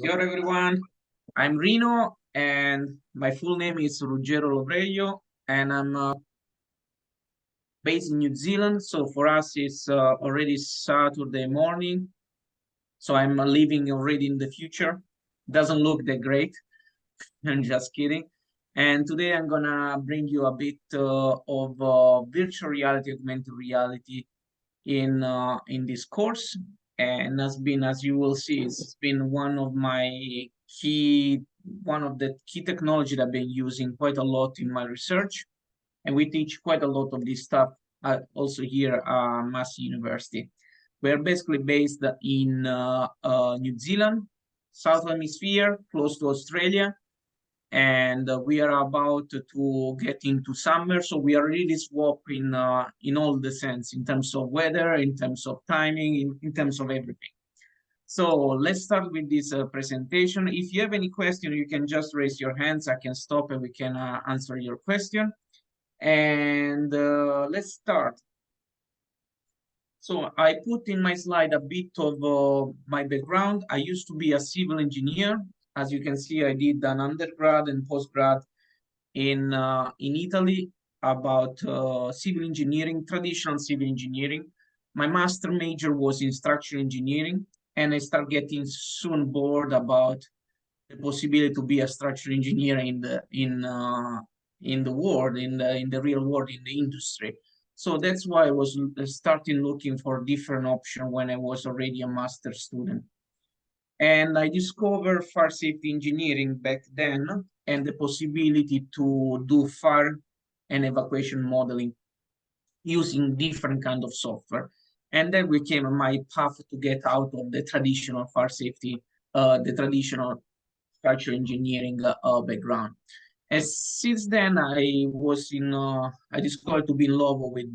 Hello everyone, I'm Rino and my full name is Ruggiero Lovreglio and I'm based in New Zealand. So for us it's already Saturday morning. So I'm living already in the future. Doesn't look that great. I'm just kidding. And today I'm gonna bring you a bit of virtual reality, augmented reality in this course, and as you will see, it's been one of the key technology that I've been using quite a lot in my research, and we teach quite a lot of this stuff also here at Massey University. We're basically based in New Zealand, South Hemisphere, close to Australia, and we are about to get into summer, so we are really swapped in all the sense, in terms of weather, in terms of timing, in terms of everything. So let's start with this presentation. If you have any question, you can just raise your hands. I can stop and we can answer your question. And let's start. So I put in my slide a bit of my background. I used to be a civil engineer. As you can see, I did an undergrad and postgrad in Italy about civil engineering, traditional civil engineering. My master major was in structural engineering, and I start getting soon bored about the possibility to be a structural engineer in the world, in the real world, in the industry. So that's why I was starting looking for different options when I was already a master student. And I discovered fire safety engineering back then and the possibility to do fire and evacuation modeling using different kind of software. And that became my path to get out of the traditional fire safety, the traditional structural engineering background. And since then, I discovered to be in love with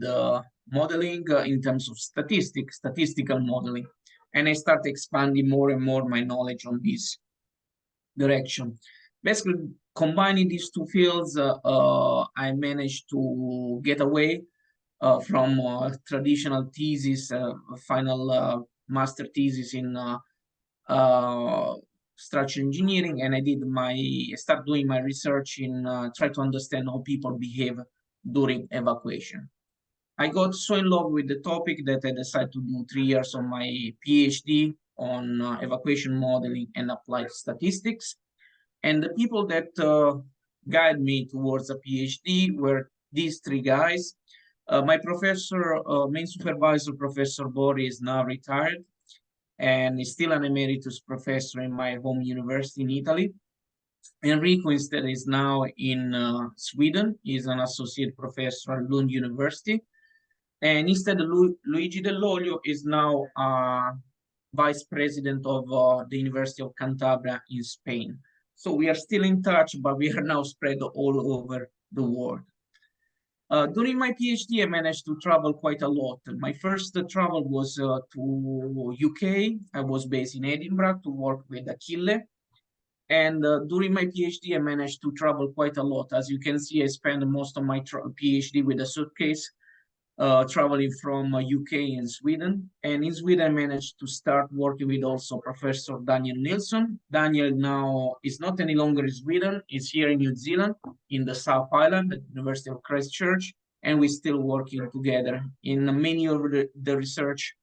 modeling in terms of statistical modeling. And I start expanding more and more my knowledge on this direction. Basically, combining these two fields, I managed to get away from traditional thesis, final master thesis in structural engineering, and start doing my research in try to understand how people behave during evacuation. I got so in love with the topic that I decided to do 3 years of my PhD on evacuation modeling and applied statistics. And the people that guide me towards a PhD were these three guys. My professor, main supervisor, Professor Bori, is now retired and is still an emeritus professor in my home university in Italy. Enrico instead is now in Sweden. He's an associate professor at Lund University. And instead, Luigi Dell'Olio is now vice president of the University of Cantabria in Spain. So we are still in touch, but we are now spread all over the world. During my PhD, I managed to travel quite a lot. My first travel was to UK. I was based in Edinburgh to work with Achille. And during my PhD, I managed to travel quite a lot. As you can see, I spent most of my PhD with a suitcase, traveling from UK and Sweden. And in Sweden, I managed to start working with also Professor Daniel Nilsson. Daniel now is not any longer in Sweden, he's here in New Zealand, in the South Island, at the University of Christchurch, and we're still working together in many of the research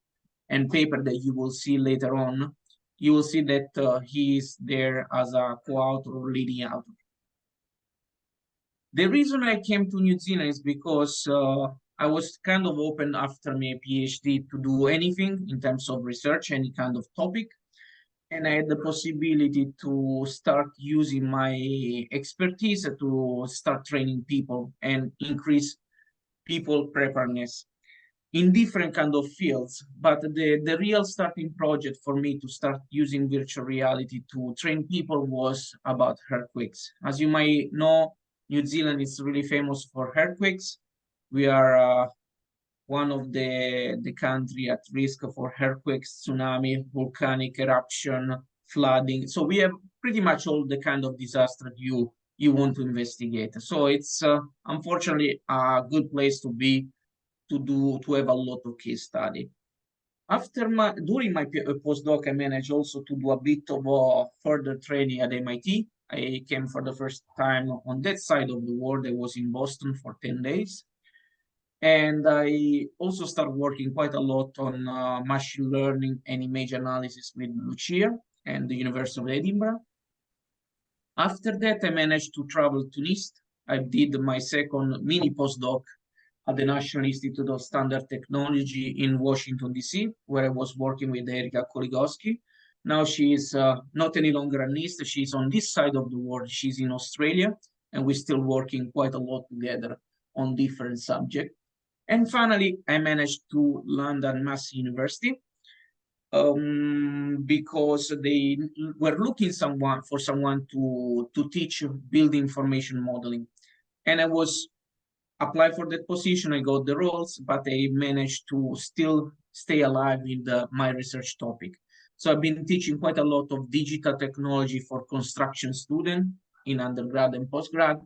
and paper that you will see later on. You will see that he is there as a co-author or leading author. The reason I came to New Zealand is because I was kind of open after my PhD to do anything in terms of research, any kind of topic. And I had the possibility to start using my expertise to start training people and increase people preparedness in different kind of fields. But the real starting project for me to start using virtual reality to train people was about earthquakes. As you might know, New Zealand is really famous for earthquakes. We are one of the country at risk for earthquakes, tsunami, volcanic eruption, flooding. So we have pretty much all the kind of disaster you want to investigate. So it's unfortunately a good place to be to have a lot of case study. During my postdoc, I managed also to do a bit of further training at MIT. I came for the first time on that side of the world. I was in Boston for 10 days. And I also started working quite a lot on machine learning and image analysis with Lucia and the University of Edinburgh. After that, I managed to travel to NIST. I did my second mini postdoc at the National Institute of Standard Technology in Washington, D.C., where I was working with Erika Koligowski. Now she is not any longer a NIST. She's on this side of the world. She's in Australia, and we're still working quite a lot together on different subjects. And finally, I managed to land at Massey University because they were looking for someone to teach building information modeling. And I was applied for that position. I got the roles, but I managed to still stay alive in my research topic. So I've been teaching quite a lot of digital technology for construction students in undergrad and postgrad,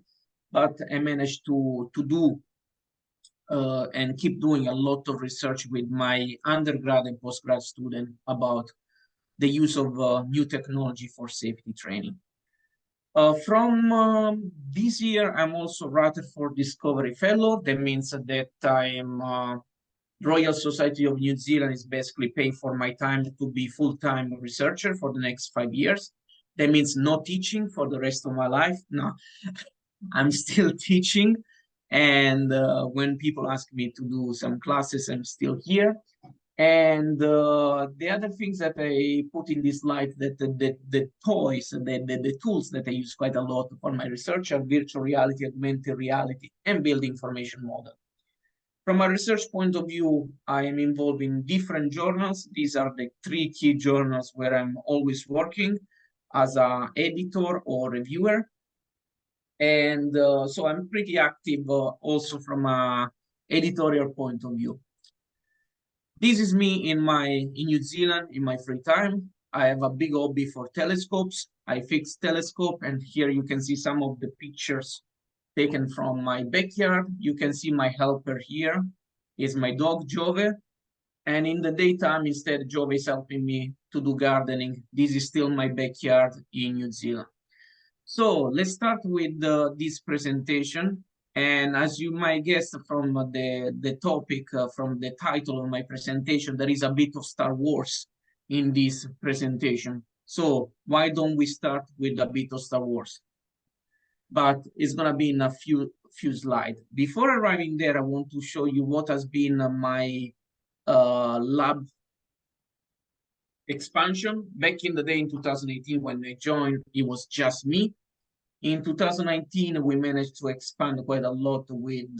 but I managed to do and keep doing a lot of research with my undergrad and postgrad student about the use of new technology for safety training. From this year, I'm also Rutherford Discovery Fellow. That means that I am Royal Society of New Zealand is basically paying for my time to be full-time researcher for the next 5 years. That means no teaching for the rest of my life. No, I'm still teaching. And when people ask me to do some classes, I'm still here. And the other things that I put in this slide, that the toys, the tools that I use quite a lot for my research are virtual reality, augmented reality, and building information model. From a research point of view, I am involved in different journals. These are the 3 key journals where I'm always working as an editor or reviewer. And so I'm pretty active also from an editorial point of view. This is me in New Zealand in my free time. I have a big hobby for telescopes. I fix telescope, and here you can see some of the pictures taken from my backyard. You can see my helper here is my dog Jove. And in the daytime, instead, Jove is helping me to do gardening. This is still my backyard in New Zealand. So let's start with this presentation. And as you might guess from the topic, from the title of my presentation, there is a bit of Star Wars in this presentation. So why don't we start with a bit of Star Wars? But it's going to be in a few slides. Before arriving there, I want to show you what has been my lab expansion. Back in the day in 2018, when I joined, it was just me. In 2019, we managed to expand quite a lot with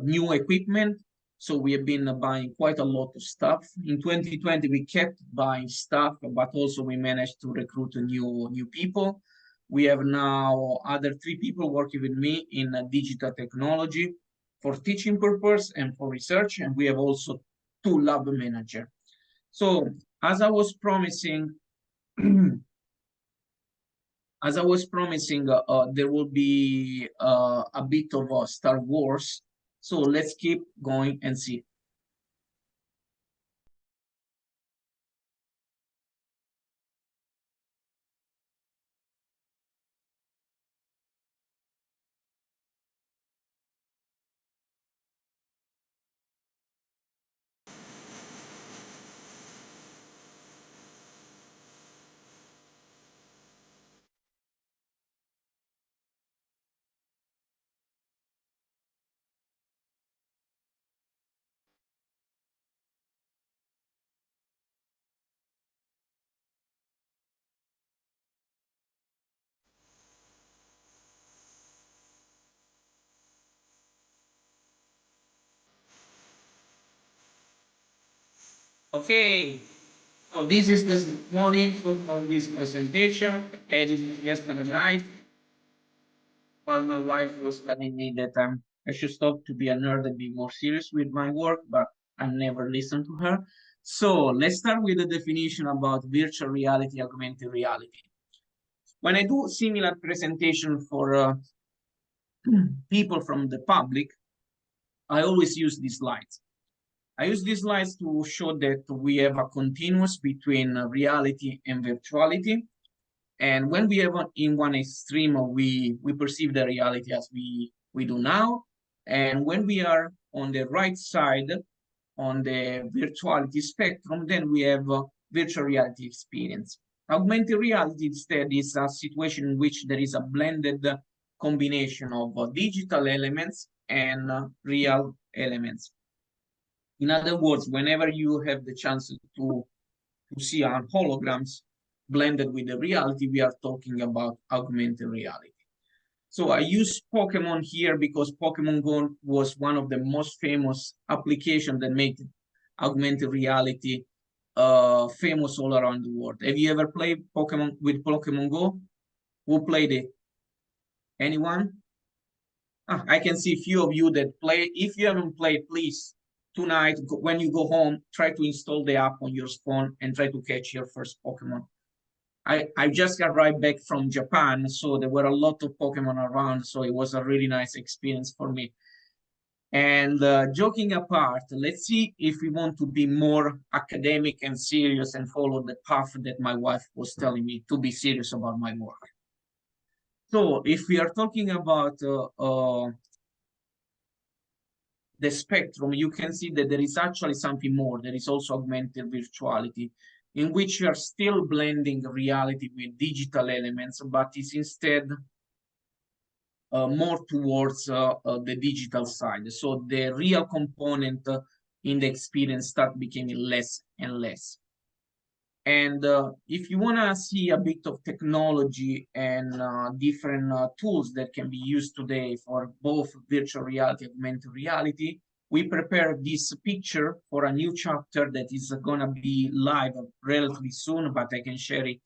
new equipment. So we have been buying quite a lot of stuff. In 2020, we kept buying stuff, but also we managed to recruit new people. We have now other 3 people working with me in digital technology for teaching purpose and for research. And we have also 2 lab managers. So as I was promising, there will be a bit of Star Wars. So let's keep going and see. Okay, so this is the small info of this presentation. Edited yesterday night while my wife was telling me that I should stop to be a nerd and be more serious with my work, but I never listened to her. So let's start with the definition about virtual reality, augmented reality. When I do similar presentation for people from the public, I always use these slides. I use these slides to show that we have a continuous between reality and virtuality. And when we have in one extreme, we perceive the reality as we do now. And when we are on the right side, on the virtuality spectrum, then we have virtual reality experience. Augmented reality instead is a situation in which there is a blended combination of digital elements and real elements. In other words, whenever you have the chance to see our holograms blended with the reality, we are talking about augmented reality. So I use Pokemon here because Pokemon GO was one of the most famous applications that made augmented reality famous all around the world. Have you ever played Pokemon with Pokemon GO? Who played it? Anyone? I can see a few of you that play. If you haven't played, please, tonight, when you go home, try to install the app on your phone and try to catch your first Pokemon. I just arrived back from Japan, so there were a lot of Pokemon around, so it was a really nice experience for me. And joking apart, let's see if we want to be more academic and serious and follow the path that my wife was telling me to be serious about my work. So if we are talking about the spectrum, you can see that there is actually something more. There is also augmented virtuality, in which you are still blending reality with digital elements, but is instead more towards the digital side. So the real component in the experience start becoming less and less. And if you want to see a bit of technology and different tools that can be used today for both virtual reality and augmented reality, we prepared this picture for a new chapter that is going to be live relatively soon, but I can share it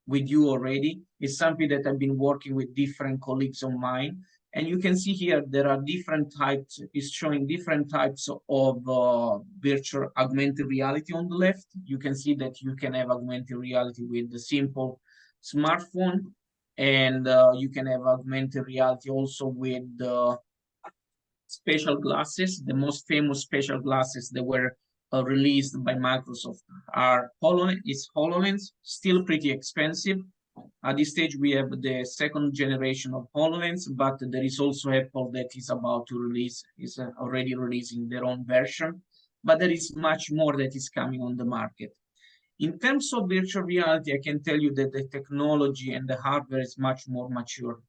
with you already. It's something that I've been working with different colleagues of mine. And you can see here, there are different types, it's showing different types of virtual augmented reality on the left. You can see that you can have augmented reality with the simple smartphone, and you can have augmented reality also with special glasses. The most famous special glasses that were released by Microsoft are HoloLens, still pretty expensive. At this stage, we have the second generation of HoloLens, but there is also Apple that is about to release, is already releasing their own version. But there is much more that is coming on the market. In terms of virtual reality, I can tell you that the technology and the hardware is much more mature.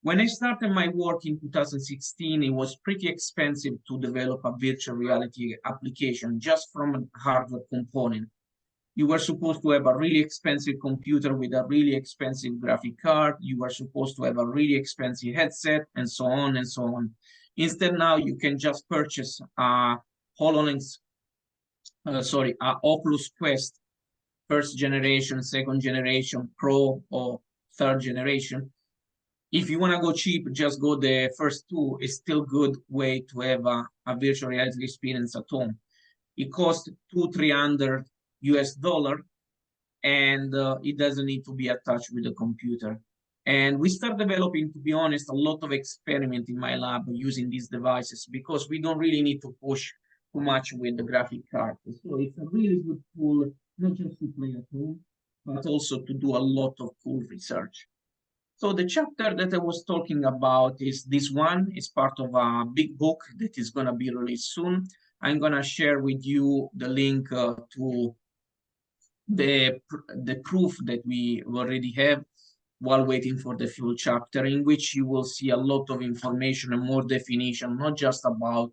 When I started my work in 2016, it was pretty expensive to develop a virtual reality application just from a hardware component. You were supposed to have a really expensive computer with a really expensive graphic card. You were supposed to have a really expensive headset, and so on and so on. Instead, now you can just purchase a HoloLens, a Oculus Quest, first generation, second generation, Pro, or third generation. If you want to go cheap, just go the first two. It's still good way to have a virtual reality experience at home. It costs $200-300 US, and it doesn't need to be attached with the computer. And we start developing, to be honest, a lot of experiment in my lab using these devices because we don't really need to push too much with the graphic card. So it's a really good tool, not just to play at home, but also to do a lot of cool research. So the chapter that I was talking about is this one. It's part of a big book that is going to be released soon. I'm going to share with you the link to the proof that we already have while waiting for the full chapter, in which you will see a lot of information and more definition, not just about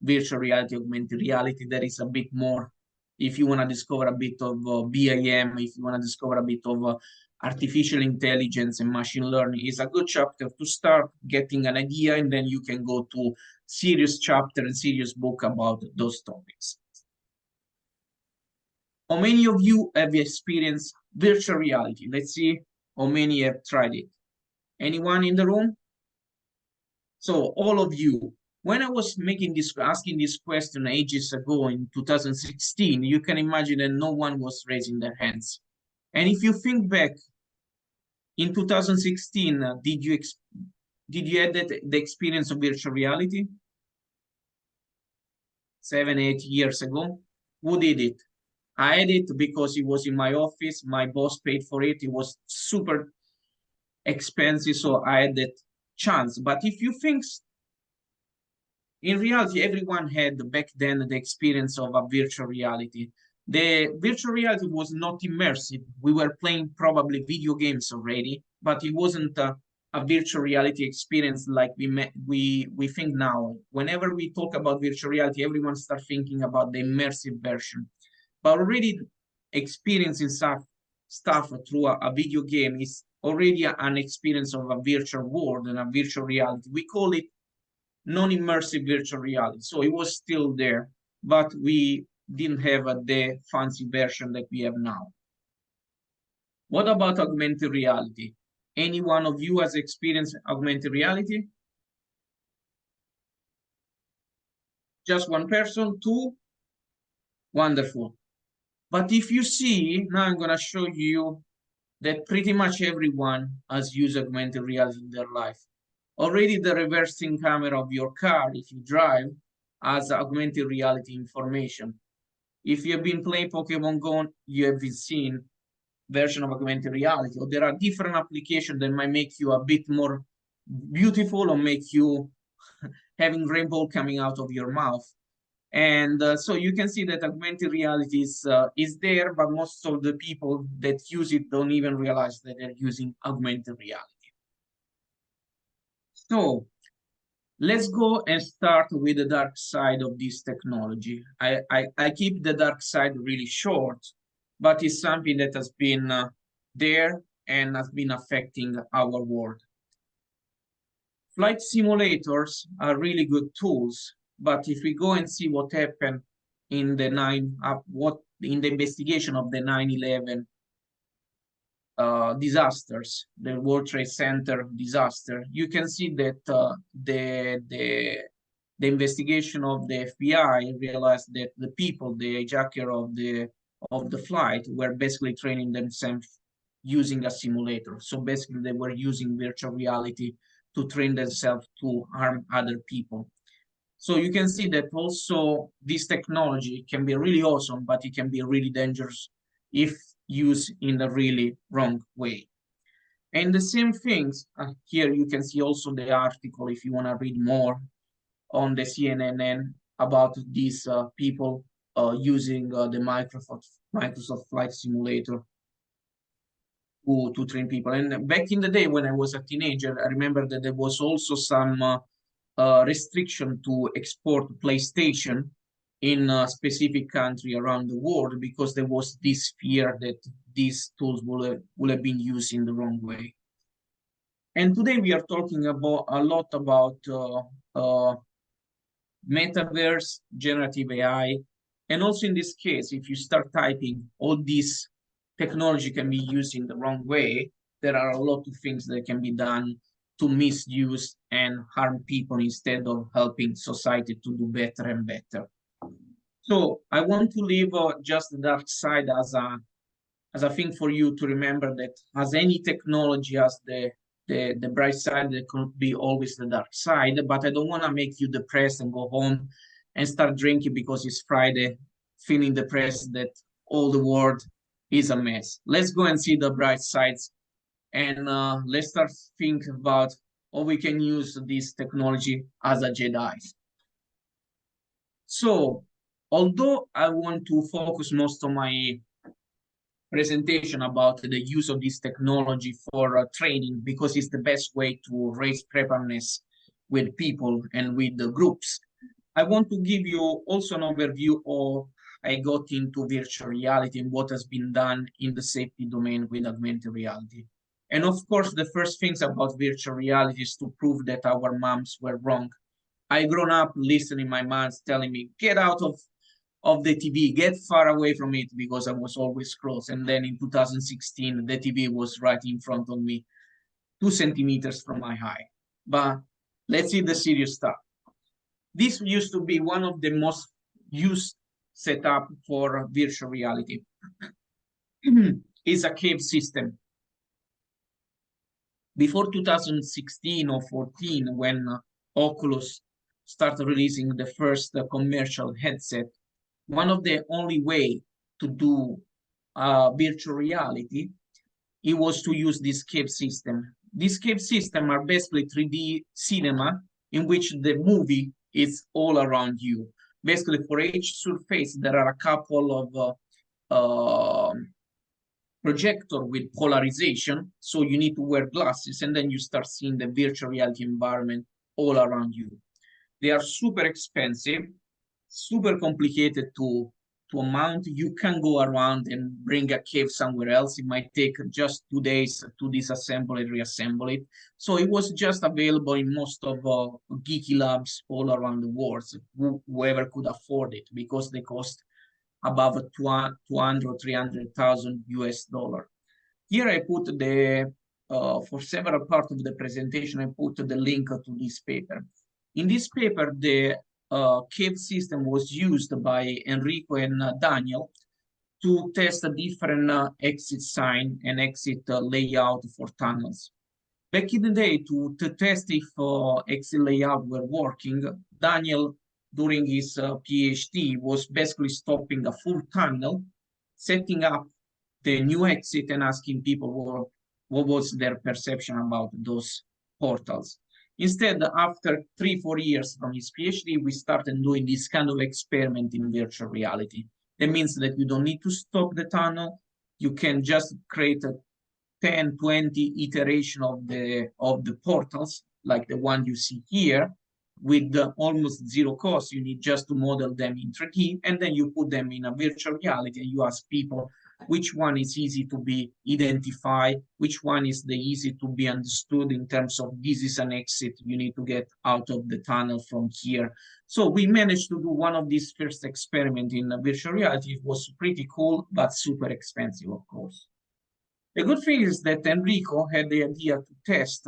virtual reality, augmented reality. There is a bit more. If you want to discover a bit of BIM, if you want to discover a bit of artificial intelligence and machine learning, is a good chapter to start getting an idea, and then you can go to serious chapter and serious book about those topics. How many of you have experienced virtual reality? Let's see how many have tried it. Anyone in the room? So all of you, when I was asking this question ages ago in 2016, you can imagine that no one was raising their hands. And if you think back, in 2016, did you have the experience of virtual reality? 7, 8 years ago. Who did it? I had it because it was in my office. My boss paid for it. It was super expensive, so I had that chance. But if you think, in reality, everyone had back then the experience of a virtual reality. The virtual reality was not immersive. We were playing probably video games already, but it wasn't a virtual reality experience like we think now. Whenever we talk about virtual reality, everyone starts thinking about the immersive version. But already experiencing stuff through a video game is already an experience of a virtual world and a virtual reality. We call it non-immersive virtual reality. So it was still there, but we didn't have the fancy version that we have now. What about augmented reality? Any one of you has experienced augmented reality? Just one person, two? Wonderful. But if you see, now I'm going to show you that pretty much everyone has used augmented reality in their life. Already the reversing camera of your car, if you drive, has augmented reality information. If you've been playing Pokémon GO, you have seen version of augmented reality, or there are different applications that might make you a bit more beautiful or make you having rainbow coming out of your mouth. And so you can see that augmented reality is there, but most of the people that use it don't even realize that they're using augmented reality. So let's go and start with the dark side of this technology. I keep the dark side really short, but it's something that has been there and has been affecting our world. Flight simulators are really good tools, but if we go and see what happened in the investigation of the 9/11 disasters, the World Trade Center disaster, you can see that the investigation of the FBI realized that the people, the hijacker of the flight, were basically training themselves using a simulator. So basically, they were using virtual reality to train themselves to harm other people. So you can see that also this technology can be really awesome, but it can be really dangerous if used in the really wrong way. And the same things, here you can see also the article if you want to read more on the CNN about these people using the Microsoft Flight Simulator to train people. And back in the day when I was a teenager, I remember that there was also some restriction to export PlayStation in a specific country around the world because there was this fear that these tools will have been used in the wrong way. And today we are talking about a lot about metaverse, generative AI, and also in this case, if you start typing all this technology can be used in the wrong way, there are a lot of things that can be done to misuse and harm people instead of helping society to do better and better. So I want to leave just the dark side as a thing for you to remember that as any technology has the bright side, there could be always the dark side, but I don't want to make you depressed and go home and start drinking because it's Friday, feeling depressed that all the world is a mess. Let's go and see the bright sides and let's start thinking about how we can use this technology as a Jedi. So, although I want to focus most of my presentation about the use of this technology for training because it's the best way to raise preparedness with people and with the groups, I want to give you also an overview of I got into virtual reality and what has been done in the safety domain with augmented reality. And of course, the first things about virtual reality is to prove that our moms were wrong. I grown up listening my moms telling me, get out of the TV, get far away from it because I was always close. And then in 2016, the TV was right in front of me, 2 centimeters from my eye. But let's see the serious stuff. This used to be one of the most used setup for virtual reality. It's a cave system. Before 2016 or 14, when Oculus started releasing the first commercial headset, one of the only way to do virtual reality, it was to use this cave system. These cave systems are basically 3D cinema in which the movie is all around you. Basically, for each surface, there are a couple of projector with polarization, so you need to wear glasses, and then you start seeing the virtual reality environment all around you. They are super expensive, super complicated to mount. You can go around and bring a cave somewhere else. It might take just 2 days to disassemble and reassemble it. So it was just available in most of geeky labs all around the world, whoever could afford it, because they cost above 200, 300,000 US dollar. Here I put the, for several parts of the presentation, I put the link to this paper. In this paper, the cave system was used by Enrico and Daniel to test a different exit sign and exit layout for tunnels. Back in the day, to test if exit layout were working, Daniel, during his PhD, was basically stopping a full tunnel, setting up the new exit and asking people what was their perception about those portals. Instead, after 3-4 years from his PhD, we started doing this kind of experiment in virtual reality. That means that you don't need to stop the tunnel. You can just create a 10, 20 iteration of the portals, like the one you see here, with almost zero cost. You need just to model them in 3D, and then you put them in a virtual reality, and you ask people which one is easy to be identified, which one is the easy to be understood in terms of this is an exit, you need to get out of the tunnel from here. So we managed to do one of these first experiments in virtual reality. It was pretty cool, but super expensive, of course. The good thing is that Enrico had the idea to test,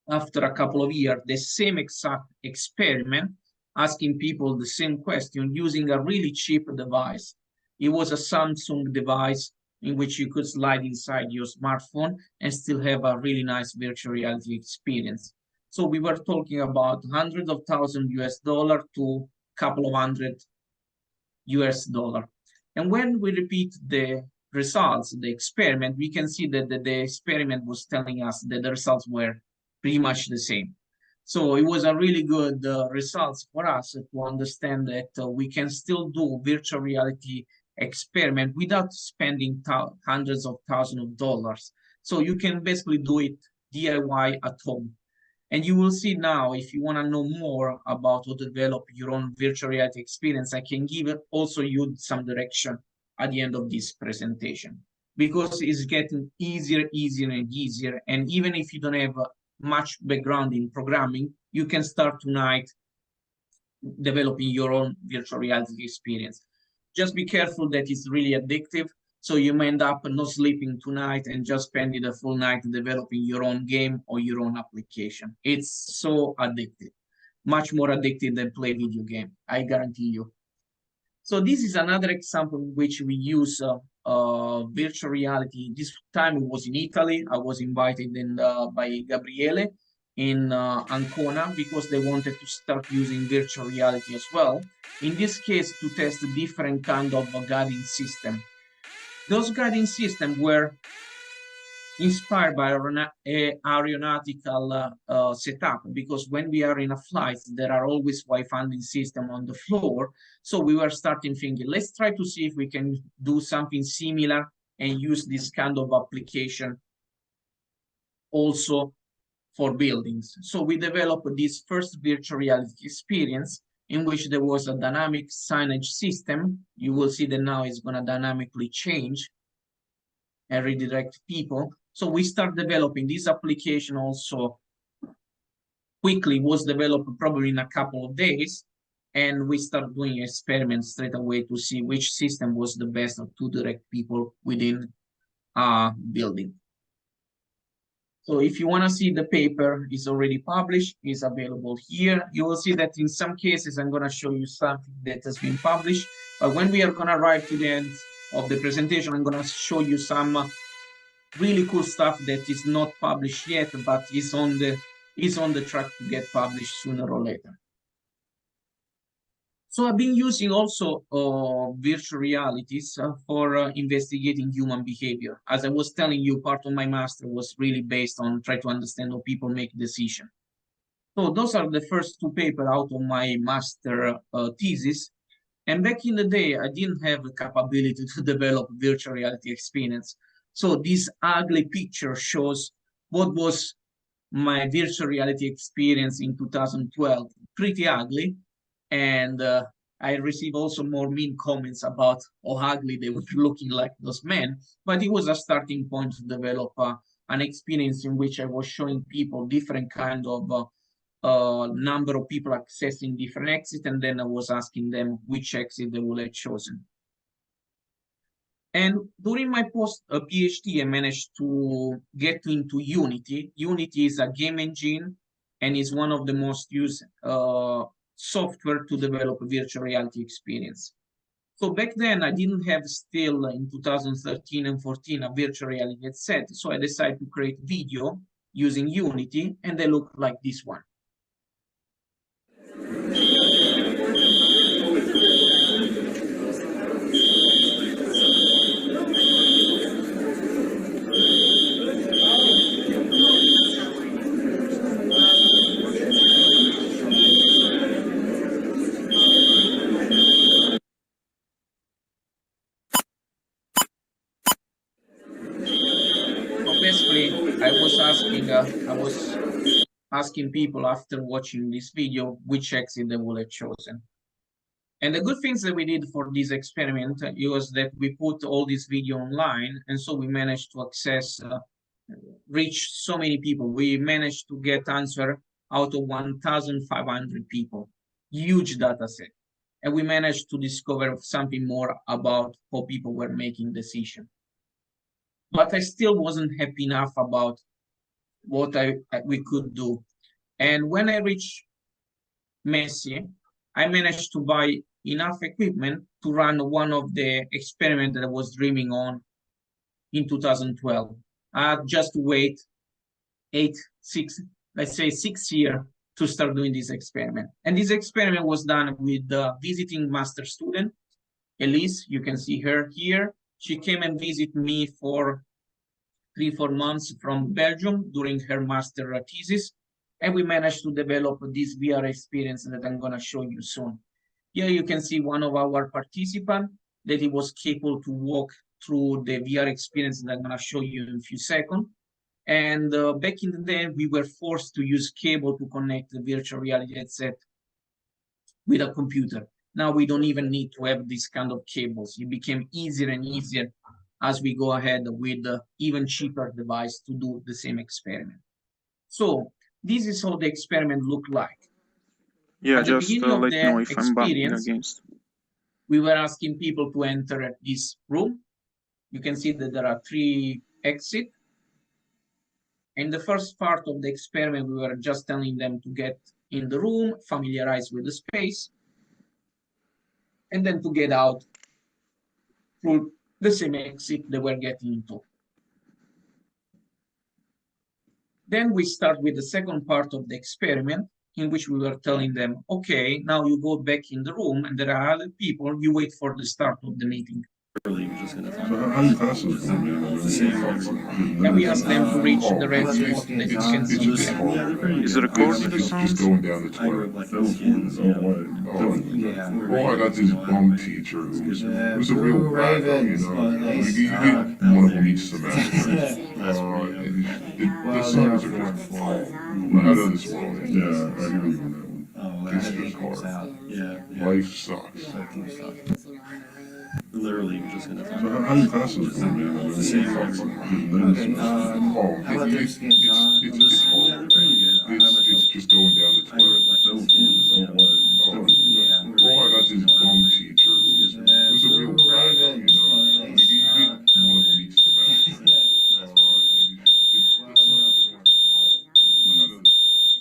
after a couple of years, the same exact experiment, asking people the same question using a really cheap device. It was a Samsung device in which you could slide inside your smartphone and still have a really nice virtual reality experience. So we were talking about hundreds of thousands US dollar to a couple of hundred US dollar. And when we repeat the results, the experiment, we can see that the experiment was telling us that the results were pretty much the same. So it was a really good results for us to understand that we can still do virtual reality experiment without spending hundreds of thousands of dollars. So you can basically do it DIY at home. And you will see now, if you want to know more about how to develop your own virtual reality experience, I can give also you some direction at the end of this presentation, because it's getting easier and easier. And even if you don't have much background in programming, you can start tonight developing your own virtual reality experience. Just be careful that it's really addictive, so you may end up not sleeping tonight and just spending the full night developing your own game or your own application. It's so addictive, much more addictive than play video game, I guarantee you. So this is another example in which we use virtual reality. This time it was in Italy. I was invited by Gabriele in Ancona because they wanted to start using virtual reality as well. In this case, to test a different kind of guiding system. Those guiding systems were inspired by aeronautical setup, because when we are in a flight, there are always wayfinding system on the floor. So we were starting thinking, let's try to see if we can do something similar and use this kind of application also for buildings. So we developed this first virtual reality experience in which there was a dynamic signage system. You will see that now it's going to dynamically change and redirect people. So we start developing this application also quickly, was developed probably in a couple of days. And we start doing experiments straight away to see which system was the best to direct people within a building. So if you want to see the paper, it's already published, it's available here. You will see that in some cases, I'm going to show you something that has been published. But when we are going to arrive to the end of the presentation, I'm going to show you some really cool stuff that is not published yet, but is on the track to get published sooner or later. So I've been using also virtual realities for investigating human behavior. As I was telling you, part of my master was really based on try to understand how people make decisions. So those are the first two papers out of my master thesis. And back in the day, I didn't have the capability to develop virtual reality experience. So this ugly picture shows what was my virtual reality experience in 2012. Pretty ugly. And I received also more mean comments about how ugly they were looking like those men. But it was a starting point to develop an experience in which I was showing people different kind of number of people accessing different exits, and then I was asking them which exit they would have chosen. And during my post PhD, I managed to get into Unity. Unity is a game engine and is one of the most used software to develop a virtual reality experience. So back then, I didn't have still in 2013 and 14 a virtual reality headset. So I decided to create video using Unity, and they look like this one. Basically, I was asking people after watching this video which exit they would have chosen. And the good things that we did for this experiment was that we put all this video online, and so we managed to reach so many people. We managed to get answer out of 1,500 people, huge data set. And we managed to discover something more about how people were making decisions. But I still wasn't happy enough about what we could do. And when I reached Messi, I managed to buy enough equipment to run one of the experiments that I was dreaming on in 2012. I had just to wait let's say 6 years to start doing this experiment. And this experiment was done with the visiting master student, Elise. You can see her here. She came and visited me for 3-4 months from Belgium during her master thesis. And we managed to develop this VR experience that I'm going to show you soon. Here you can see one of our participants that he was capable to walk through the VR experience that I'm going to show you in a few seconds. And back in the day, we were forced to use cable to connect the virtual reality headset with a computer. Now we don't even need to have this kind of cables. It became easier and easier as we go ahead with even cheaper device to do the same experiment. So this is how the experiment looked like. Yeah, at just let me know if I'm bumping against. We were asking people to enter this room. You can see that there are 3 exits. In the first part of the experiment, we were just telling them to get in the room, familiarize with the space, and then to get out through the same exit they were getting into. Then we start with the second part of the experiment, in which we were telling them, okay, now you go back in the room and there are other people, you wait for the start of the meeting. And we ask them to reach the red spot that you can see here. Is it recording the sound? Just going down the toilet. All I got this bum teacher who was a real wacko, you know. One of them each semester. The summers are just out of this world. Yeah, I agree with that one. It's just hard. Yeah. Life sucks. Literally, you're just gonna. So how you pass this one, man? The same It's way. hard. It's just going down the toilet. All I got this bum teacher who was a real wacko, you know. One of them each semester. The summers are just out of this world.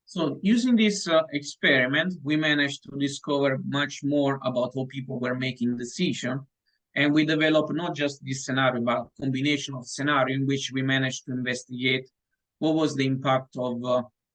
So using this experiment, we managed to discover much more about how people were making decisions. And we developed not just this scenario, but a combination of scenarios in which we managed to investigate what was the impact of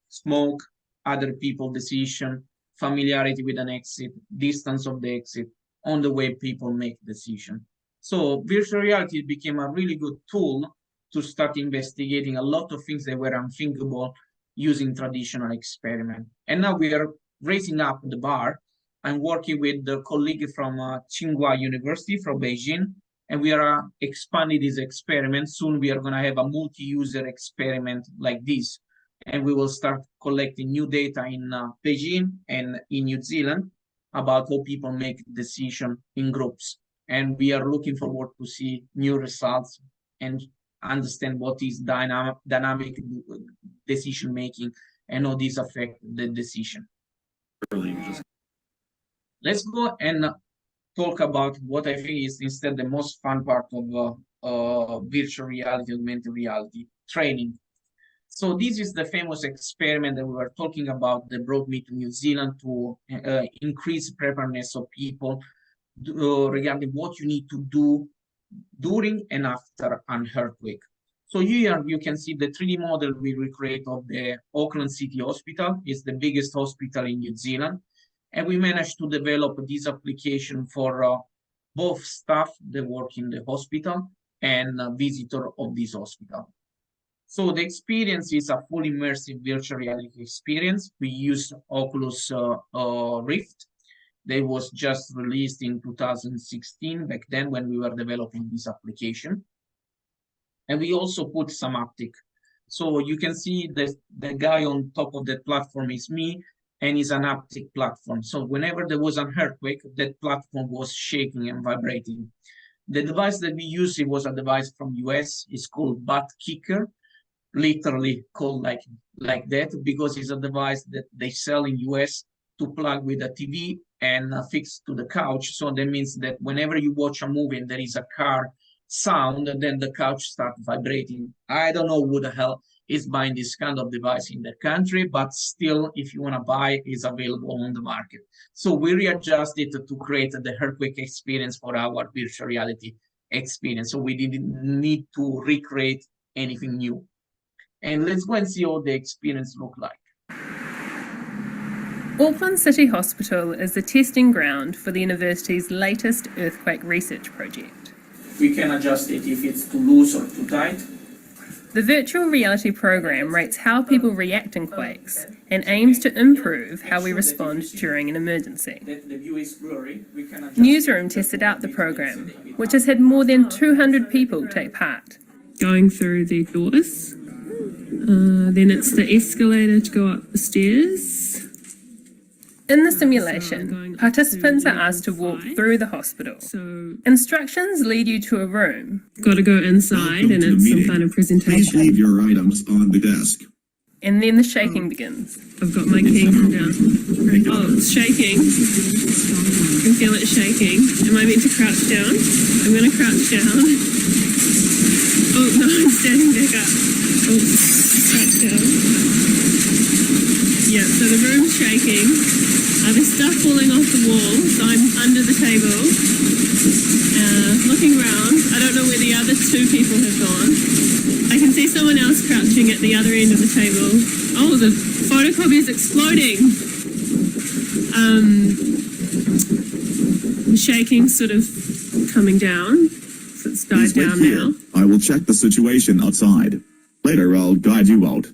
smoke, other people's decision, familiarity with an exit, distance of the exit, on the way people make decisions. So virtual reality became a really good tool to start investigating a lot of things that were unthinkable using traditional experiment. And now we are raising up the bar. I'm working with the colleague from Tsinghua University from Beijing, and we are expanding this experiment. Soon we are going to have a multi-user experiment like this, and we will start collecting new data in Beijing and in New Zealand about how people make decisions in groups. And we are looking forward to see new results and understand what is dynamic decision making and how this affects the decision. Let's go and talk about what I think is instead the most fun part of virtual reality, augmented reality, training. So this is the famous experiment that we were talking about that brought me to New Zealand to increase preparedness of people regarding what you need to do during and after an earthquake. So here you can see the 3D model we recreate of the Auckland City Hospital. It's the biggest hospital in New Zealand. And we managed to develop this application for both staff that work in the hospital and visitor of this hospital. So the experience is a full immersive virtual reality experience. We use Oculus Rift. They was just released in 2016, back then when we were developing this application. And we also put some haptic. So you can see the guy on top of that platform is me, and it's an haptic platform. So whenever there was an earthquake, that platform was shaking and vibrating. The device that we used, it was a device from US. It's called Butt Kicker, literally called like that, because it's a device that they sell in US to plug with a TV and fix to the couch. So that means that whenever you watch a movie and there is a car sound, then the couch starts vibrating. I don't know who the hell is buying this kind of device in the country, but still, if you want to buy, it's available on the market. So we readjusted to create the earthquake experience for our virtual reality experience. So we didn't need to recreate anything new. And let's go and see how the experience looked like. Auckland City Hospital is the testing ground for the university's latest earthquake research project. We can adjust it if it's too loose or too tight. The virtual reality program rates how people react in quakes and aims to improve how we respond during an emergency. Newsroom tested out the program, which has had more than 200 people take part. Going through the doors, then it's the escalator to go up the stairs. In the simulation, participants are asked to walk through the hospital. Instructions lead you to a room. Got to go inside and it's some kind of presentation. Leave your items on the desk. And then the shaking begins. I've got my key down. Oh, it's shaking. I can feel it shaking. Am I meant to crouch down? I'm going to crouch down. Oh, no, I'm standing back up. Oh, crouch down. Yeah, so the room's shaking. There's stuff falling off the wall, so I'm under the table, looking around. I don't know where the other two people have gone. I can see someone else crouching at the other end of the table. Oh, the photocopy is exploding. The shaking sort of coming down, so it's died down now. I will check the situation outside. Later, I'll guide you out.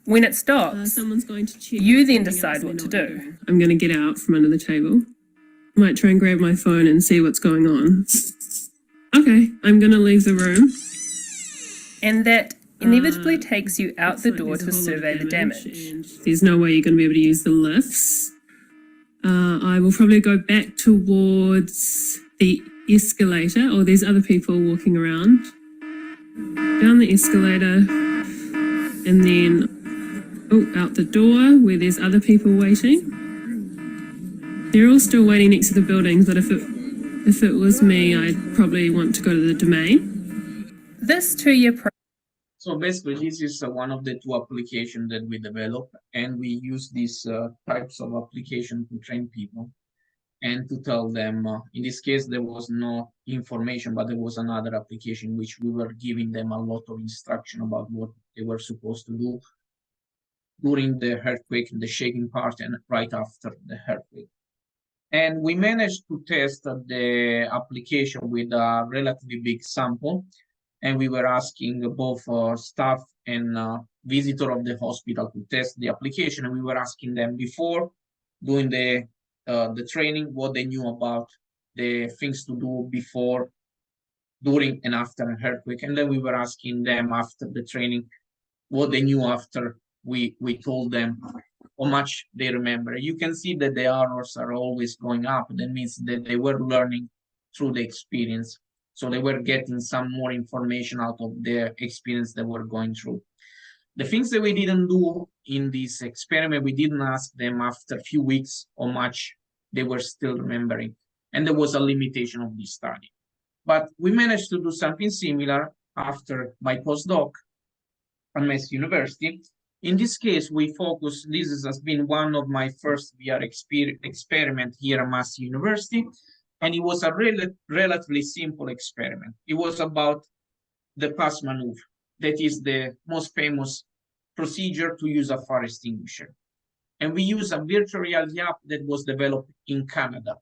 When it stops, someone's going to check. you then decide what to do. I'm going to get out from under the table. Might try and grab my phone and see what's going on. Okay, I'm going to leave the room. And that inevitably takes you out the door to survey the damage. There's no way you're going to be able to use the lifts. I will probably go back towards the escalator. Oh, there's other people walking around. Down the escalator. And then out the door where there's other people waiting. They're all still waiting next to the building, but if it was me, I'd probably want to go to the domain. This 2-year program. So basically, this is one of the 2 applications that we develop, and we use these types of application to train people and to tell them, in this case, there was no information, but there was another application which we were giving them a lot of instruction about what they were supposed to do. during the earthquake, the shaking part, and right after the earthquake. And we managed to test the application with a relatively big sample. And we were asking both staff and visitor of the hospital to test the application. And we were asking them before doing the training, what they knew about the things to do before, during, and after an earthquake. And then we were asking them after the training, what they knew after we told them how much they remember. You can see that the errors are always going up. That means that they were learning through the experience. So they were getting some more information out of the experience they were going through. The things that we didn't do in this experiment, we didn't ask them after a few weeks how much they were still remembering. And there was a limitation of this study. But we managed to do something similar after my postdoc at Mass University. In this case, we focus, this has been one of my first VR experiment here at Mass University, and it was a relatively simple experiment. It was about the pass maneuver. That is the most famous procedure to use a fire extinguisher. And we use a virtual reality app that was developed in Canada.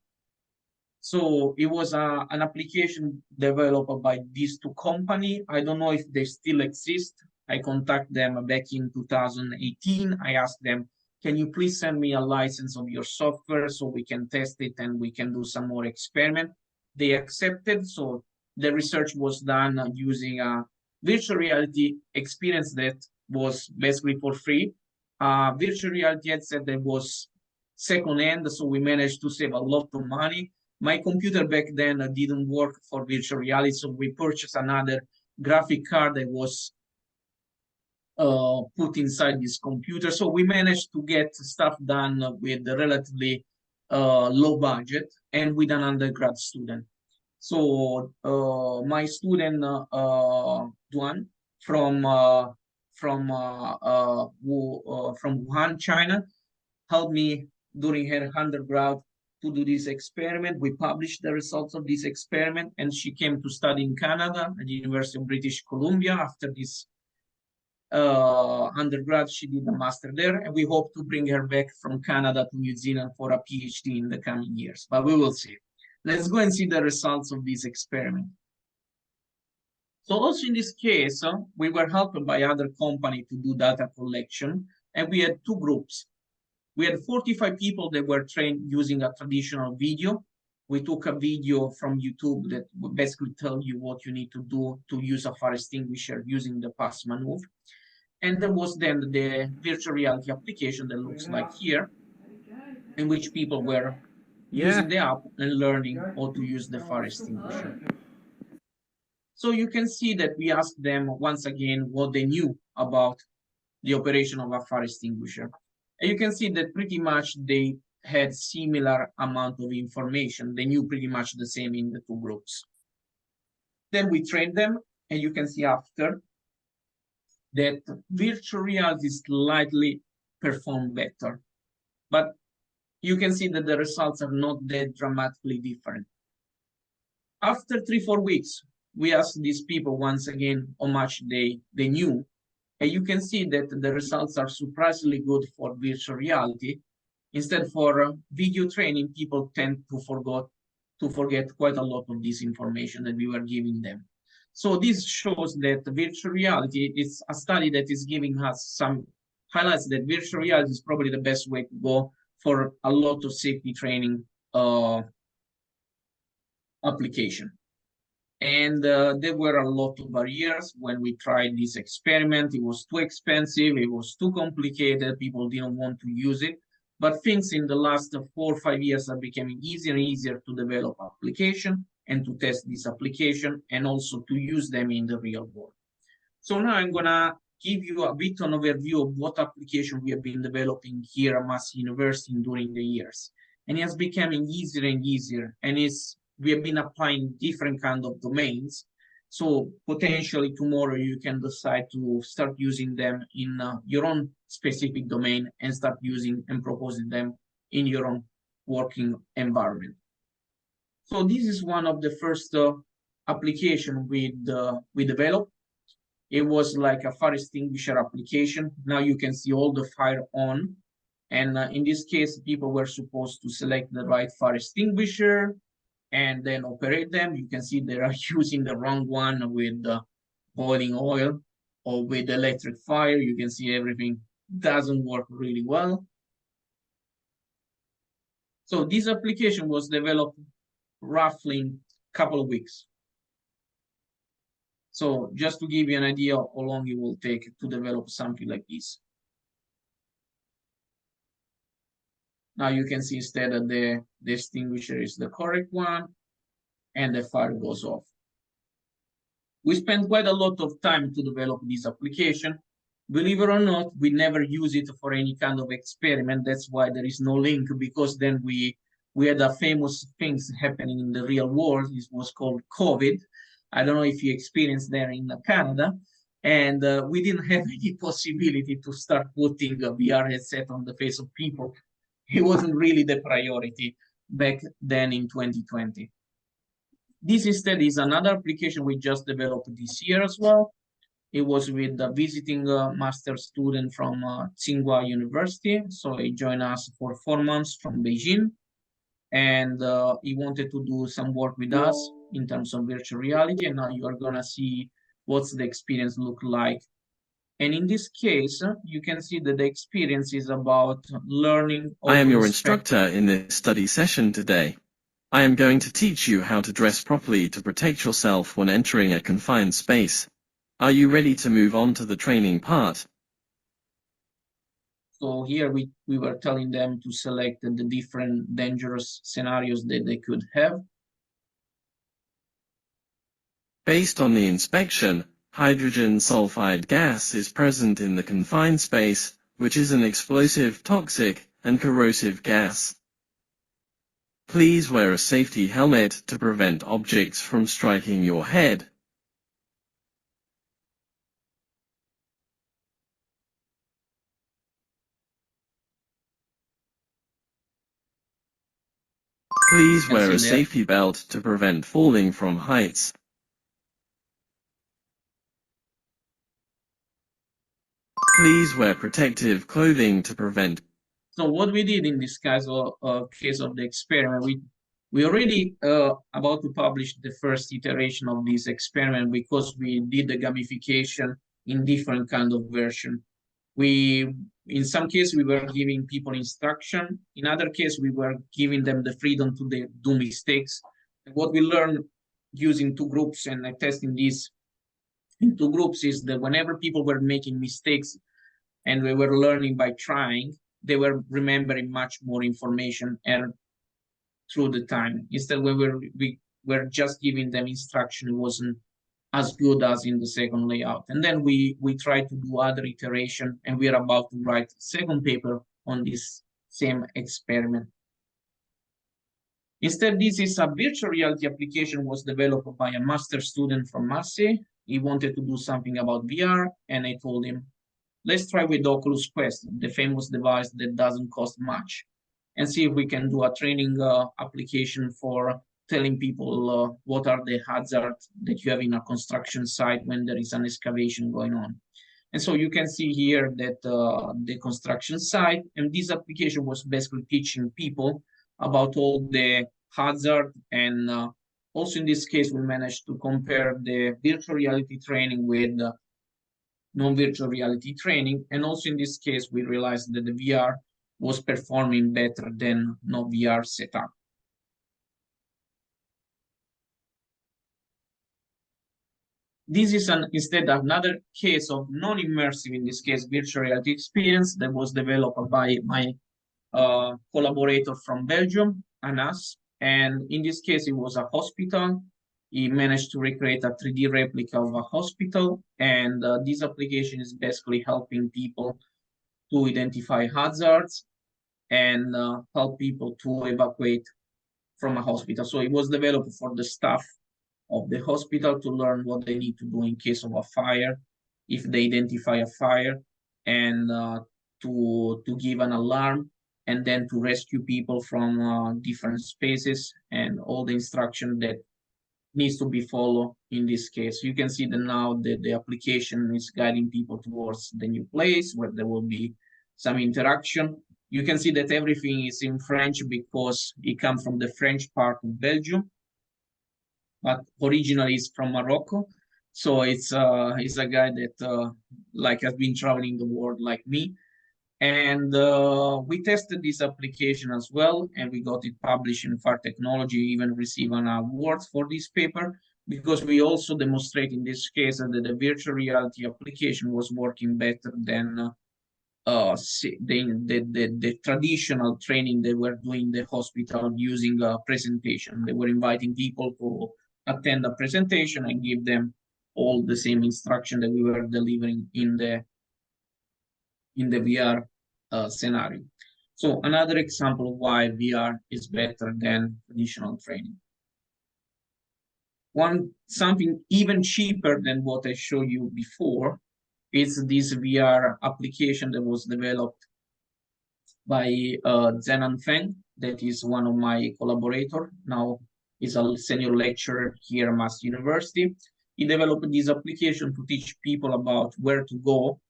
So it was an application developed by these two companies. I don't know if they still exist. I contacted them back in 2018. I asked them, can you please send me a license of your software so we can test it and we can do some more experiment? They accepted. So the research was done using a virtual reality experience that was basically for free. Virtual reality headset that was second-hand, so we managed to save a lot of money. My computer back then didn't work for virtual reality, so we purchased another graphic card that was put inside this computer. So we managed to get stuff done with a relatively low budget and with an undergrad student. So my student Duan from Wuhan, China, helped me during her undergrad to do this experiment. We published the results of this experiment, and she came to study in Canada at the University of British Columbia. After this undergrad, she did a master there, and we hope to bring her back from Canada to New Zealand for a PhD in the coming years, but we will see. Let's go and see the results of this experiment. So also in this case, we were helped by other company to do data collection, and we had two groups. We had 45 people that were trained using a traditional video. We took a video from YouTube that would basically tell you what you need to do to use a fire extinguisher using the pass maneuver. And there was then the virtual reality application that looks like here, in which people were using the app and learning how to use the fire extinguisher. So you can see that we asked them once again what they knew about the operation of a fire extinguisher. And you can see that pretty much they had similar amount of information. They knew pretty much the same in the two groups. Then we trained them, and you can see after that virtual reality slightly performed better. But you can see that the results are not that dramatically different. After 3-4 weeks, we asked these people once again how much they knew. And you can see that the results are surprisingly good for virtual reality. Instead, for video training, people tend to forget quite a lot of this information that we were giving them. So this shows that virtual reality is a study that is giving us some highlights that virtual reality is probably the best way to go for a lot of safety training application. And there were a lot of barriers when we tried this experiment. It was too expensive, it was too complicated, people didn't want to use it. But things in the last 4 or 5 years are becoming easier and easier to develop application and to test this application and also to use them in the real world. So now I'm gonna give you a bit of an overview of what application we have been developing here at Mass University during the years. And it has becoming easier and easier, and we have been applying different kind of domains. So potentially tomorrow you can decide to start using them in your own specific domain and start using and proposing them in your own working environment. So this is one of the first application we developed. It was like a fire extinguisher application. Now you can see all the fire on. And in this case, people were supposed to select the right fire extinguisher and then operate them. You can see they are using the wrong one with boiling oil or with electric fire. You can see everything doesn't work really well. So this application was developed roughly in a couple of weeks. So just to give you an idea of how long it will take to develop something like this. Now you can see instead that the extinguisher is the correct one and the fire goes off. We spent quite a lot of time to develop this application. Believe it or not, we never use it for any kind of experiment. That's why there is no link, because then we had a famous things happening in the real world. It was called COVID. I don't know if you experienced there in Canada. And we didn't have any possibility to start putting a VR headset on the face of people. It wasn't really the priority back then in 2020. This instead is another application we just developed this year as well. It was with a visiting master student from Tsinghua University. So he joined us for 4 months from Beijing. And he wanted to do some work with us in terms of virtual reality. And now you are going to see what's the experience look like. And in this case, you can see that the experience is about learning. I am your instructor in this study session today. I am going to teach you how to dress properly to protect yourself when entering a confined space. Are you ready to move on to the training part? So here we were telling them to select the different dangerous scenarios that they could have. Based on the inspection, hydrogen sulfide gas is present in the confined space, which is an explosive, toxic, and corrosive gas. Please wear a safety helmet to prevent objects from striking your head. Please wear a safety belt to prevent falling from heights. Please wear protective clothing to prevent. So what we did in this case of the experiment, we already about to publish the first iteration of this experiment, because we did the gamification in different kind of version. In some cases, we were giving people instruction. In other cases, we were giving them the freedom to do mistakes. And what we learned using 2 groups and testing this in 2 groups is that whenever people were making mistakes and we were learning by trying, they were remembering much more information and through the time. Instead, we were just giving them instruction, it wasn't as good as in the second layout. And then we tried to do other iteration, and we are about to write a second paper on this same experiment. Instead, this is a virtual reality application was developed by a master student from Marseille. He wanted to do something about VR, and I told him, let's try with Oculus Quest, the famous device that doesn't cost much, and see if we can do a training application for telling people what are the hazards that you have in a construction site when there is an excavation going on. And so you can see here that the construction site, and this application was basically teaching people about all the hazard. And also in this case, we managed to compare the virtual reality training with non-virtual reality training. And also in this case, we realized that the VR was performing better than no VR setup. This is instead another case of non-immersive, in this case, virtual reality experience that was developed by my collaborator from Belgium, Anas. And in this case, it was a hospital. He managed to recreate a 3D replica of a hospital. And this application is basically helping people to identify hazards and help people to evacuate from a hospital. So it was developed for the staff of the hospital to learn what they need to do in case of a fire, if they identify a fire, and to give an alarm, and then to rescue people from different spaces, and all the instruction that needs to be followed in this case. You can see that now the application is guiding people towards the new place where there will be some interaction. You can see that everything is in French because it comes from the French part of Belgium, but originally it's from Morocco. So it's a guy that like has been traveling the world like me. And we tested this application as well, and we got it published in Far Technology, even received an award for this paper, because we also demonstrate in this case that the virtual reality application was working better than the traditional training they were doing in the hospital using a presentation. They were inviting people to attend a presentation and give them all the same instruction that we were delivering in the VR scenario. So another example of why VR is better than traditional training. Something even cheaper than what I showed you before is this VR application that was developed by Zenan Feng, that is one of my collaborators. Now is a senior lecturer here at Mass University. He developed this application to teach people about where to go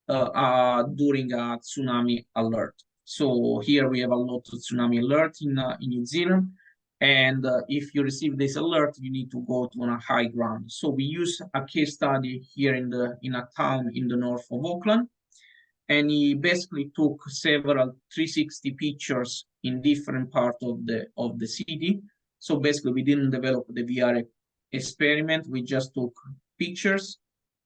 during a tsunami alert. So here we have a lot of tsunami alert in New Zealand. And if you receive this alert, you need to go to a high ground. So we use a case study here in a town in the north of Auckland. And he basically took several 360 pictures in different parts of the city. So basically we didn't develop the VR experiment. We just took pictures,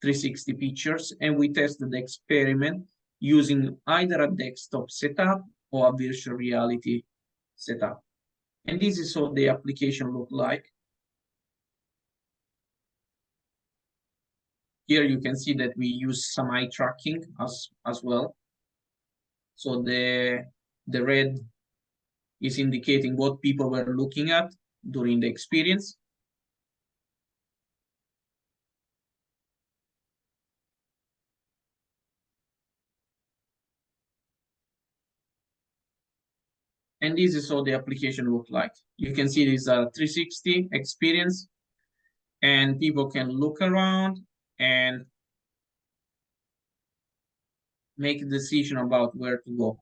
360 pictures, and we tested the experiment using either a desktop setup or a virtual reality setup. And this is how the application looked like. Here you can see that we use some eye tracking as well. So the red is indicating what people were looking at during the experience. And this is how the application looked like. You can see this 360 experience, and people can look around and make a decision about where to go.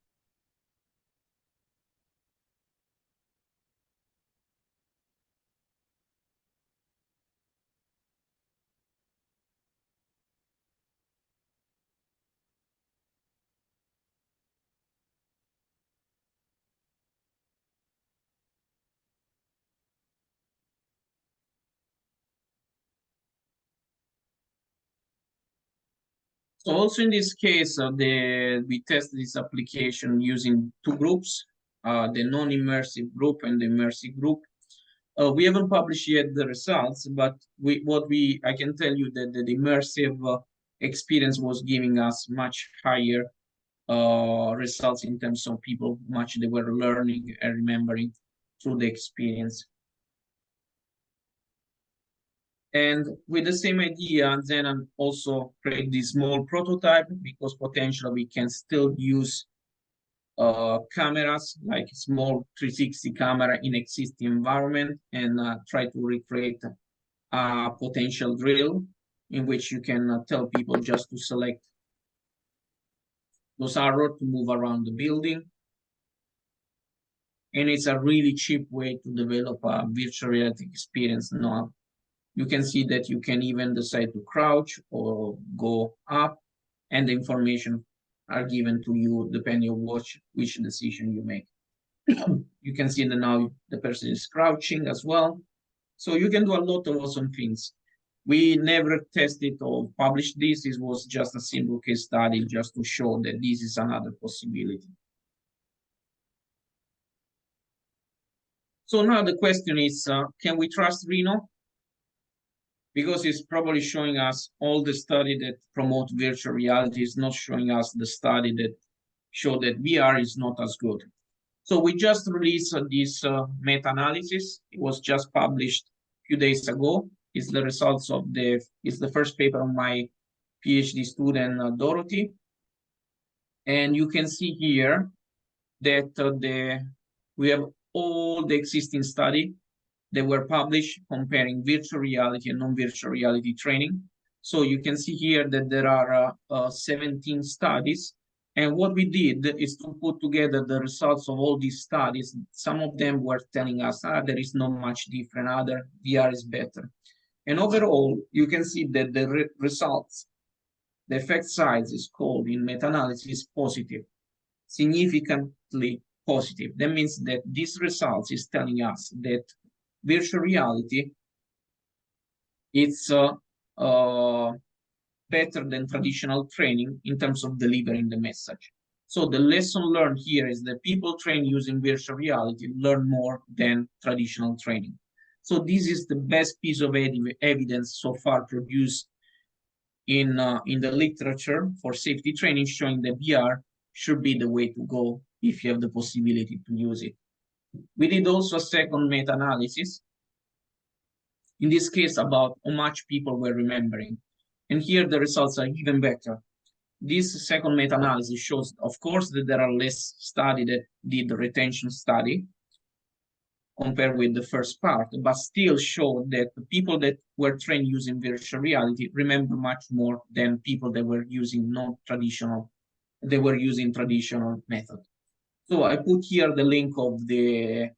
So also in this case, we test this application using two groups, the non-immersive group and the immersive group. We haven't published yet the results, but I can tell you that the immersive experience was giving us much higher results in terms of people, much they were learning and remembering through the experience. And with the same idea, then I also create this small prototype because potentially we can still use cameras, like small 360 camera in existing environment, and try to recreate a potential drill in which you can tell people just to select those arrows to move around the building. And it's a really cheap way to develop a virtual reality experience now. You can see that you can even decide to crouch or go up, and the information are given to you depending on which decision you make. You can see that now the person is crouching as well. So you can do a lot of awesome things. We never tested or published this. It was just a simple case study just to show that this is another possibility. So now the question is, can we trust Rino? Because it's probably showing us all the study that promote virtual reality is not showing us the study that show that VR is not as good. So we just released this meta-analysis. It was just published a few days ago. It's the results of it's the first paper of my PhD student, Dorothy. And you can see here that we have all the existing study that were published comparing virtual reality and non-virtual reality training. So you can see here that there are 17 studies. And what we did is to put together the results of all these studies. Some of them were telling us, there is not much different, other VR is better. And overall, you can see that the results, the effect size is called in meta-analysis positive, significantly positive. That means that this result is telling us that virtual reality is better than traditional training in terms of delivering the message. So the lesson learned here is that people trained using virtual reality learn more than traditional training. So this is the best piece of evidence so far produced in the literature for safety training, showing that VR should be the way to go if you have the possibility to use it. We did also a second meta-analysis, in this case about how much people were remembering. And here the results are even better. This second meta-analysis shows, of course, that there are less studies that did the retention study compared with the first part, but still showed that the people that were trained using virtual reality remember much more than people that were using non-traditional, they were using traditional method. So I put here the link of the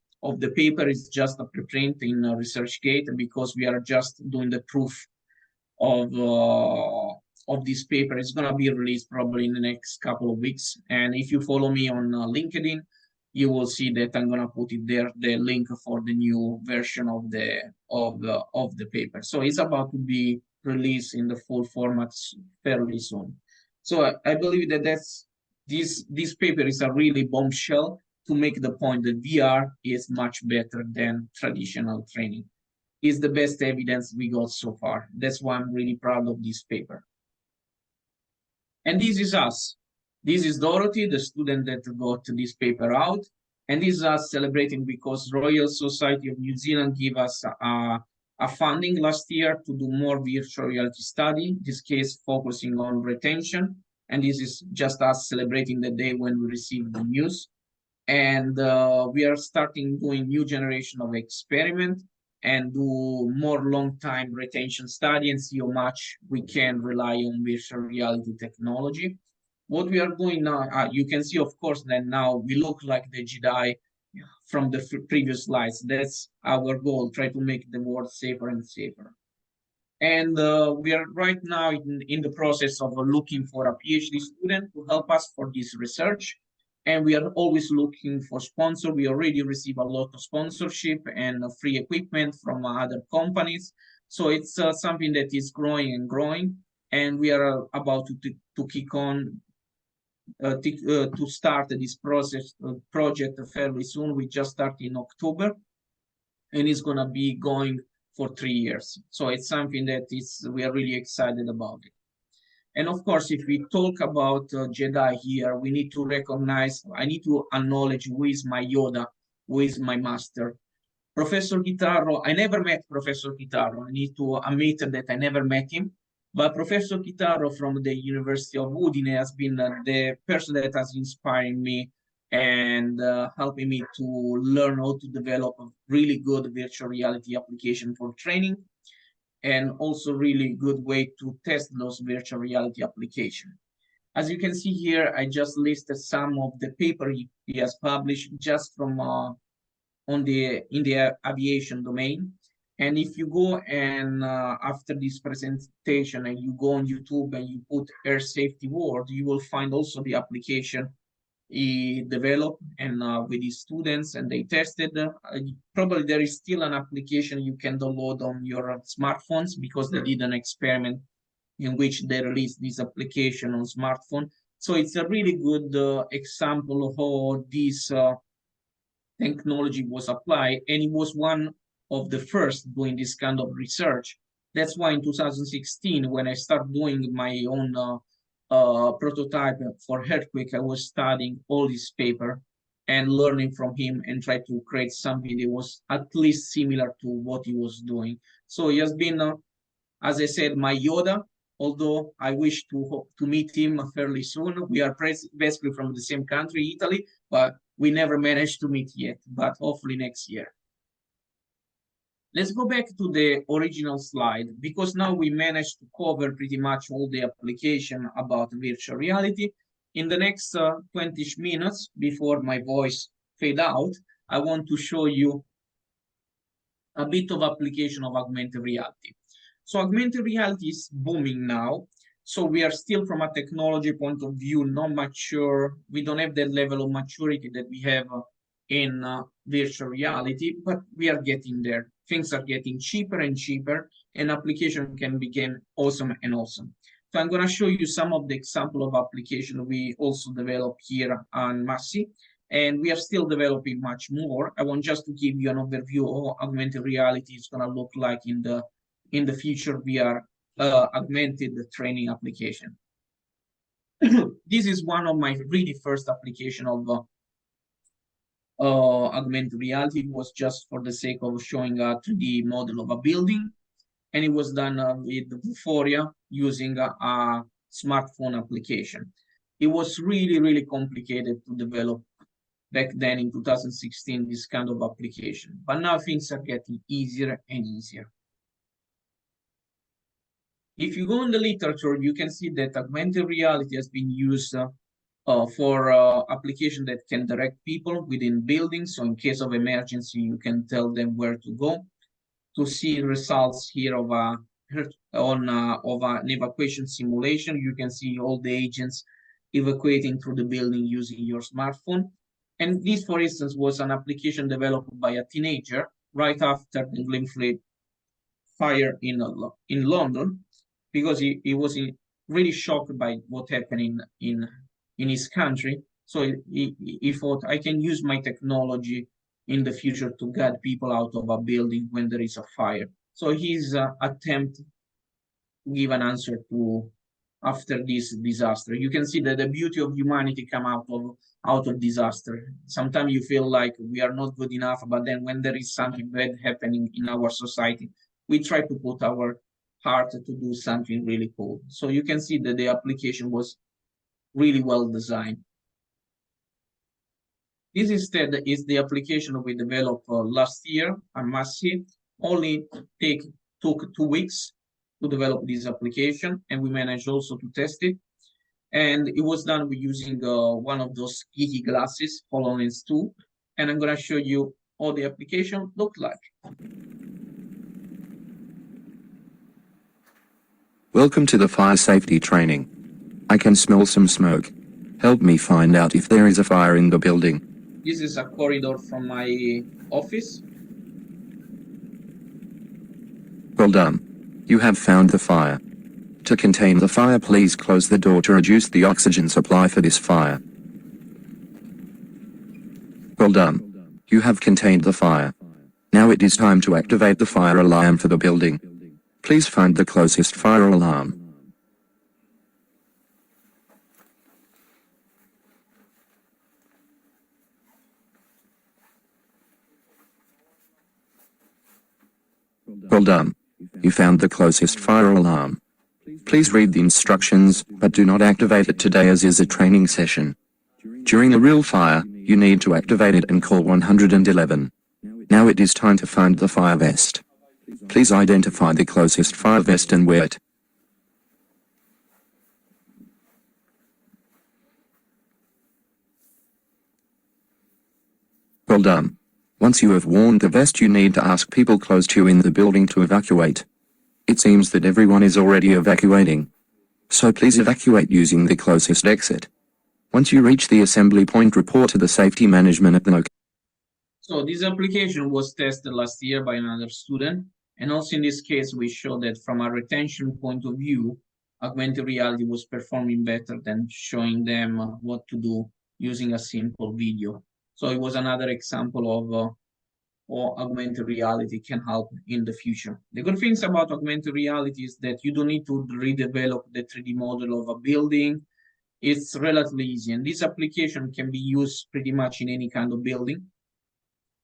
paper. It's just a preprint in ResearchGate because we are just doing the proof of this paper. It's going to be released probably in the next couple of weeks. And if you follow me on LinkedIn, you will see that I'm going to put it there, the link for the new version of the paper. So it's about to be released in the full format fairly soon. So I believe that this paper is a really bombshell to make the point that VR is much better than traditional training. It's the best evidence we got so far. That's why I'm really proud of this paper. And this is us. This is Dorothy, the student that got this paper out. And this is us celebrating because Royal Society of New Zealand gave us a funding last year to do more virtual reality study, in this case focusing on retention. And this is just us celebrating the day when we received the news. And we are starting doing new generation of experiment and do more long-time retention study and see how much we can rely on virtual reality technology. What we are doing now, you can see, of course, that now we look like the Jedi from the previous slides. That's our goal, try to make the world safer and safer. And we are right now in the process of looking for a PhD student to help us for this research. And we are always looking for sponsors. We already receive a lot of sponsorship and free equipment from other companies. So it's something that is growing and growing. And we are about to kick on to start this project fairly soon. We just started in October, and it's going to be going for 3 years. So it's something that we are really excited about it. And of course, if we talk about Jedi here, we need to recognize, I need to acknowledge who is my Yoda, who is my master. Professor Guitarro, I never met Professor Guitarro. I need to admit that I never met him. But Professor Guitarro from the University of Udine has been the person that has inspired me and helping me to learn how to develop a really good virtual reality application for training, and also really good way to test those virtual reality applications. As you can see here, I just listed some of the paper he has published just from in the aviation domain. And if you go and after this presentation and you go on YouTube and you put air safety world, you will find also the application he developed and with his students, and they tested. Probably there is still an application you can download on your smartphones because they did an experiment in which they released this application on smartphone. So it's a really good example of how this technology was applied, and it was one of the first doing this kind of research. That's why in 2016, when I started doing my own prototype for earthquake, I was studying all this paper and learning from him and try to create something that was at least similar to what he was doing. So he has been, as I said, my Yoda, although I wish to meet him fairly soon. We are basically from the same country, Italy, but we never managed to meet yet, but hopefully next year. Let's go back to the original slide, because now we managed to cover pretty much all the application about virtual reality. In the next 20 minutes, before my voice fade out, I want to show you a bit of application of augmented reality. So augmented reality is booming now. So we are still, from a technology point of view, not mature. We don't have that level of maturity that we have in virtual reality, but we are getting there. Things are getting cheaper and cheaper, and application can become awesome and awesome. So I'm going to show you some of the example of application we also develop here on Massey, and we are still developing much more. I want just to give you an overview of how augmented reality is going to look like in the future VR augmented training application. This is one of my really first application of augmented reality. It was just for the sake of showing a 3D model of a building, and it was done with Vuforia using a smartphone application. It was really, really complicated to develop back then in 2016, this kind of application. But now things are getting easier and easier. If you go in the literature, you can see that augmented reality has been used for application that can direct people within buildings. So in case of emergency, you can tell them where to go. To see results here of an evacuation simulation, you can see all the agents evacuating through the building using your smartphone. And this, for instance, was an application developed by a teenager right after the Glenfleet fire in London, because he was really shocked by what happened in his country. So he thought, I can use my technology in the future to guide people out of a building when there is a fire. So his attempt to give an answer to after this disaster. You can see that the beauty of humanity come out of disaster. Sometimes you feel like we are not good enough, but then when there is something bad happening in our society, we try to put our heart to do something really cool. So you can see that the application was really well designed. This instead is the application we developed last year at Massey. Only took 2 weeks to develop this application, and we managed also to test it. And it was done with using one of those geeky glasses, HoloLens 2. And I'm going to show you how the application looked like. Welcome to the fire safety training. I can smell some smoke. Help me find out if there is a fire in the building. This is a corridor from my office. Well done. You have found the fire. To contain the fire, please close the door to reduce the oxygen supply for this fire. Well done. You have contained the fire. Now it is time to activate the fire alarm for the building. Please find the closest fire alarm. Well done. You found the closest fire alarm. Please read the instructions, but do not activate it today as is a training session. During a real fire, you need to activate it and call 111. Now it is time to find the fire vest. Please identify the closest fire vest and wear it. Well done. Once you have worn the vest, you need to ask people close to you in the building to evacuate. It seems that everyone is already evacuating. So please evacuate using the closest exit. Once you reach the assembly point, report to the safety management at the location. So this application was tested last year by another student. And also in this case, we show that from a retention point of view, augmented reality was performing better than showing them what to do using a simple video. So it was another example of how augmented reality can help in the future. The good things about augmented reality is that you don't need to redevelop the 3D model of a building. It's relatively easy, and this application can be used pretty much in any kind of building.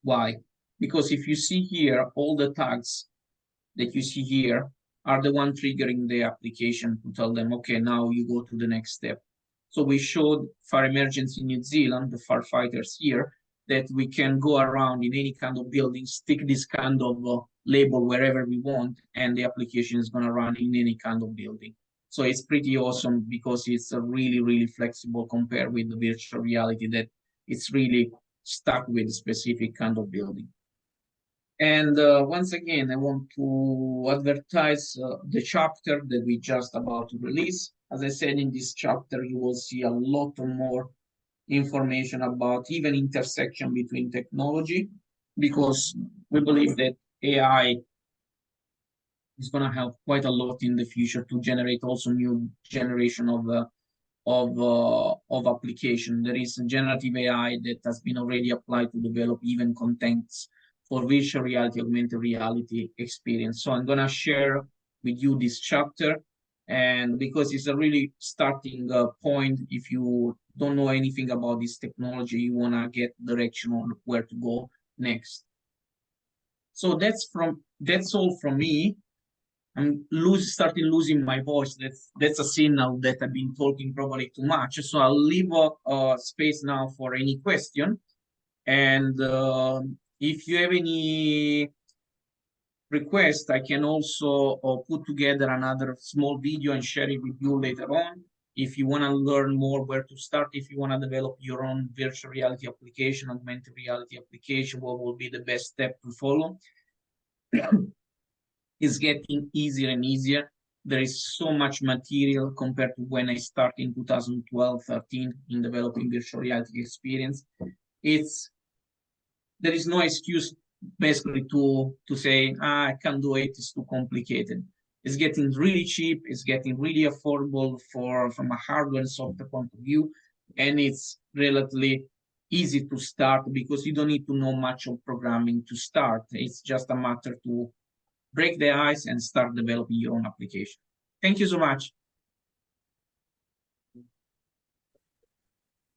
Why? Because if you see here, all the tags that you see here are the one triggering the application to tell them, okay, now you go to the next step. So we showed fire emergency in New Zealand, the firefighters here, that we can go around in any kind of building, stick this kind of label wherever we want, and the application is going to run in any kind of building. So it's pretty awesome because it's really, really flexible compared with the virtual reality that it's really stuck with a specific kind of building. And once again, I want to advertise the chapter that we just about to release. As I said, in this chapter, you will see a lot more information about even intersection between technology, because we believe that AI is going to help quite a lot in the future to generate also new generation of application. There is a generative AI that has been already applied to develop even contents for virtual reality, augmented reality experience. So I'm going to share with you this chapter, and because it's a really starting point, if you don't know anything about this technology, you want to get direction on where to go next. So that's all from me. I'm starting losing my voice. That's a signal that I've been talking probably too much. So I'll leave space now for any question. And if you have any request, I can also put together another small video and share it with you later on. If you want to learn more where to start, if you want to develop your own virtual reality application, augmented reality application, what will be the best step to follow? It's getting easier and easier. There is so much material compared to when I started in 2012-13 in developing virtual reality experience. There is no excuse basically to say, I can't do it, it's too complicated. It's getting really cheap, it's getting really affordable from a hardware and software point of view, and it's relatively easy to start because you don't need to know much of programming to start. It's just a matter to break the ice and start developing your own application. Thank you so much.